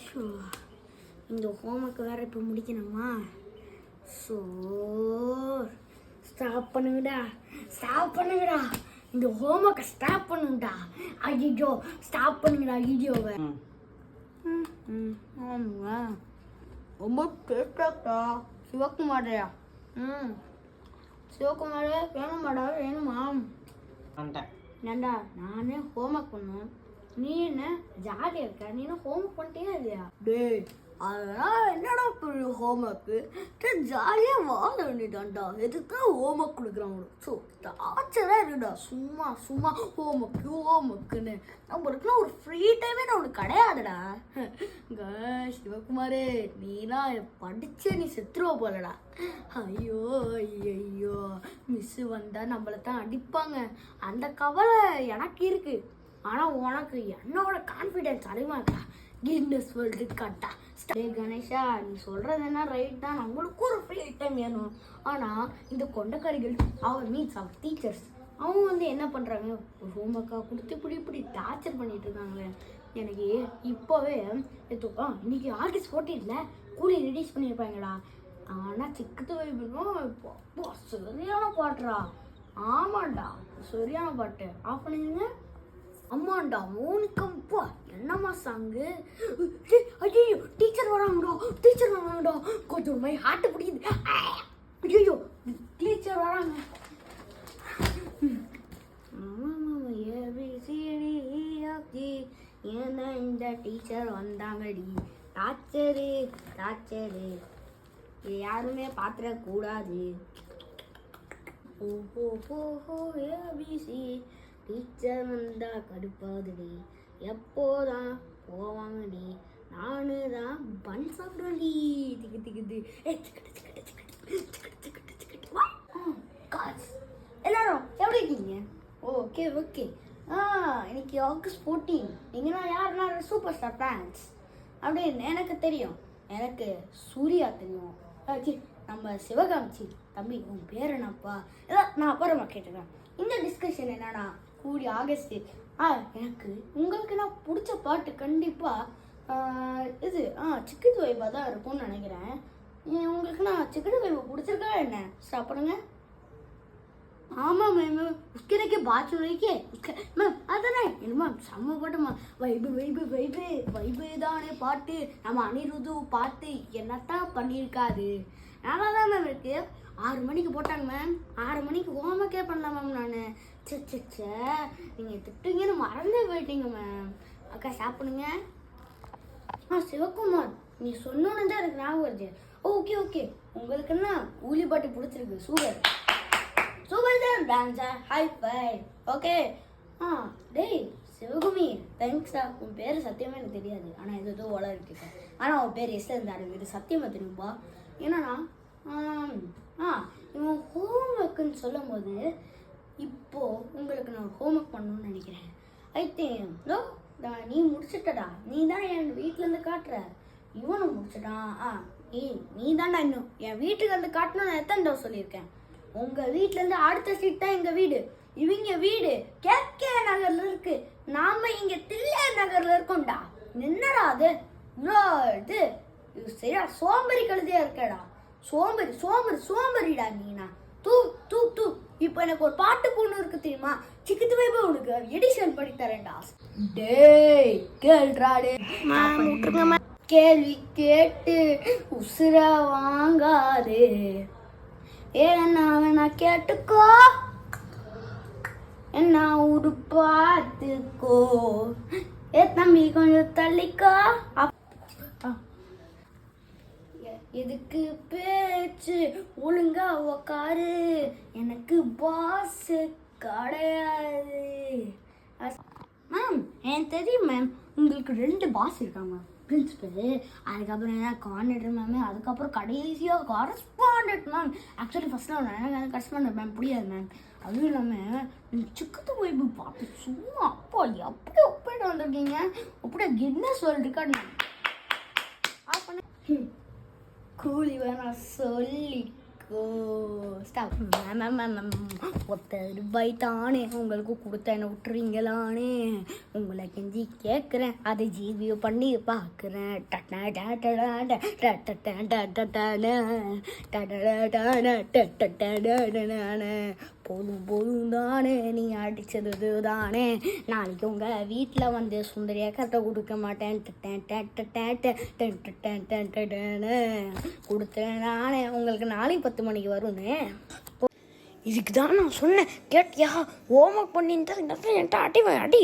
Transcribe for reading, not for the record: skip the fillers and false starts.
So இந்த homework வேறு இப்போ முடிக்கணுமா? ஸோ ஸ்டாப் பண்ணுங்கடா, இந்த ஹோம்ஒர்க்கை ஸ்டாப் பண்ணுங்கடா. ஐயோ ஸ்டாப் பண்ணுங்கடா வீடியோவை. ஆமாங்க, ரொம்ப டேஸ்டாக்டா. சிவகுமாரையா? சிவகுமாரே வேணுமா? ஏண்டா நானே ஹோம்ஒர்க் பண்ணுவேன், நீ என்ன ஜாலியாக இருக்க? நீ என்ன ஹோம்ஒர்க் பண்ணிட்டே இல்லையா? டேய் அதெல்லாம் என்னடா பெரிய ஹோம்ஒர்க்கு, ஜாலியாக வாழ வேண்டியதான்டா. எதுக்கு தான் ஹோம்ஒர்க் கொடுக்குறாங்க? ஸோ டார்ச்சராக இருக்குடா. சும்மா ஹோம்ஒர்க்குன்னு நம்மளுக்குலாம் ஒரு ஃப்ரீ டைமே நான் உனக்கு கிடையாதுடா. சிவகுமாரே நீலாம் படிச்சு நீ செத்துருவ போலடா. ஐயோ மிஸ்ஸு வந்தால் நம்மளை தான் அடிப்பாங்க, அந்த கவலை எனக்கு இருக்கு. ஆனால் உனக்கு என்னோட கான்ஃபிடென்ஸ் அதிகமாக இருக்கா. கின்னஸ் வேர்ல்டு கட்டா. கணேஷா நீ சொல்கிறது என்ன ரைட் தான், நம்மளுக்கும் ஒரு ஃப்ரீ டைம் வேணும். ஆனால் இந்த கொண்டக்காரிகள் அவர் டீச்சர்ஸ் அவங்க வந்து என்ன பண்ணுறாங்க, ஒரு ஹோம்ஒர்க்காக கொடுத்து இப்படி டார்ச்சர் பண்ணிட்டு இருக்காங்களே. எனக்கு இப்போவே இன்னைக்கு ஆகஸ்ட் 14 கூலி ரிலீஸ் பண்ணியிருப்பாங்கடா. ஆனால் சிக்கத்து வைப்போம் சரியான பாட்டுறா. ஆமாண்டா சரியான பாட்டு. ஆஃப் பண்ணிடுங்க. அம்மாண்டா மோனிகம்பா என்னம்மா சாங்கு. ஐயோ டீச்சர் வராங்கடா. கொஞ்சம் மாதிரி ஹார்ட்டு பிடிக்குது. ஐயோ டீச்சர் வராங்க. ஏன்னா இந்த டீச்சர் வந்தாங்கடி. டார்ச்சரு யாருமே பாத்திரக்கூடாது. ஓஹோ ஏபிசி டீச்சர் வந்தா கடுப்பாதுடி. எப்போதான் போவாங்கடி, நானு தான் பன் சாப்பிடுவேன்டி. திக்குது எல்லாரும் எப்படி இருக்கீங்க? ஓகே இன்னைக்கு ஆகஸ்ட் 14. நீங்கன்னா யாருன்னா சூப்பர் ஸ்டார் ஃபேன்ஸ் அப்படின்னு எனக்கு தெரியும். எனக்கு சூர்யா தெரியும். நம்ம சிவகாமிச்சி தம்பி உன் பேர் என்னப்பா? நான் அப்புறமா கேட்டுக்கிறேன். இந்த டிஸ்கஷன் என்னன்னா கூடி ஆகஸ்ட். எனக்கு உங்களுக்கு நான் பிடிச்ச பாட்டு கண்டிப்பாக இது சிக்கன் வைப்பாக தான் இருக்கும்னு நினைக்கிறேன். உங்களுக்கு நான் சிக்கன் வைப்பை பிடிச்சிருக்கா என்ன? ஸ்டாப் பண்ணுங்க. ஆமாம் மேம் உஸ்கே பாத் சுனைக்கே மேம் அதானே என்ன மேம் செம்ம பாட்டு மேம். வைபு தானே பாட்டு. நம்ம அனிருது பாட்டு என்னத்தான் பண்ணியிருக்காது. நல்லா தான் மேம் இருக்கு. 6 மணிக்கு போட்டாங்க மேம். 6 மணிக்கு ஹோம்ஒர்க்கே பண்ணல மேம். நான் சே நீங்கள் திட்டுங்கன்னு மறந்தே போயிட்டீங்க மேம். அக்கா சாப்பிடுங்க. சிவகுமார் நீ சொன்னோன்னு தான் எனக்கு ஞாபகம் வருது. ஓகே உங்களுக்குன்னா ஊலி பாட்டு பிடிச்சிருக்கு. சூப்பர் தான் டான்ஸா ஹை ஓகே. டேய் சிவகுமி தேங்க்ஸா. உன் பேர் சத்தியமாக எனக்கு தெரியாது, ஆனால் ஏதோ ஓலை இருக்கேன். ஆனால் உன் பேர் எஸ் இருந்தாரு. இது சத்தியமாக தெரியும்பா. என்னன்னா இவன் ஹோம்ஒர்க்குன்னு சொல்லும் போது இப்போது உங்களுக்கு நான் ஹோம்ஒர்க் பண்ணணும்னு நினைக்கிறேன். ஐ திங்க் நீ முடிச்சிட்டடா. நீ தான் என் வீட்டிலேருந்து காட்டுற. இவனும் முடிச்சிட்டான். நீ தான்டா இன்னும் என் வீட்டுக்கு வந்து காட்டணும்னு நான் எத்தனை தடவை சொல்லியிருக்கேன். உங்கள் வீட்டிலேருந்து அடுத்த சீட் தான் எங்கள் வீடு. இவங்க வீடு கேகே நகரில் இருக்கு. நாம் இங்கே தில்லையார் நகரில் இருக்கோம்டா. என்னடா அது இது சரியா சோம்பேறி கழுதியாக இருக்கடா. சோம்பேறிடா நீனா. தூ இப்போ எனக்கு ஒரு பாட்டு பொண்ணு இருக்கு தெரியுமா? சிக்கத்து வைப்பா உனக்கு எடிஷன் பண்ணி தரேன்டா. டேய் கேள்றாடே கேள்வி கேட்டு உசுர வாங்காதே. ஏன்னா கேட்டுக்கோ, என்ன ஊரு பார்த்துக்கோ. தம்பி கொஞ்சம் தள்ளிக்கோ. எதுக்கு பேச்சு ஒழுங்கா உக்காரு. எனக்கு பாஸ் கிடையாது மேம். எனக்கு தெரியும் மேம் உங்களுக்கு 2 பாஸ் இருக்காங்க. பிரின்சிபல், அதுக்கப்புறம் என்ன கோஆர்டினேட்டர் மேம், அதுக்கப்புறம் கடைசியாக கரஸ்பாண்டன்ட் மேம். ஆக்சுவலி ஃபஸ்ட்டில் எனக்கு கரஸ்பாண்டன்ட் மேம் புரியாது மேம். அதுவும் இல்லாமல் சிக்கத்து வைப்பு பாட்டு சும்மா அப்பா எப்படி ஒப்பிட்டு வந்திருக்கீங்க. அப்படியே கின்னஸ் வேர்ல்டு ரெக்கார்ட் கூலி வேணா சொல்லி ஓ ஸ்டாப். ₹10 தானே உங்களுக்கு கொடுத்த என்ன விட்டுறீங்களானே, உங்களை கெஞ்சி கேட்குறேன், அதை ஜிபி பண்ணி பார்க்குறேன். போதும் போதும் தானே நீ அடிச்சது தானே, நாளைக்கு உங்கள் வீட்டில் வந்து சுந்தரியா கட்ட கொடுக்க மாட்டேன், கொடுத்தேன் நானே உங்களுக்கு நாளைக்கு 10 மணிக்கு வரும்னு. இதுக்கு தான் நான் சொன்னேன், கேட்டியா? ஹோம்ஒர்க் பண்ணிட்டு என்கிட்ட அடி.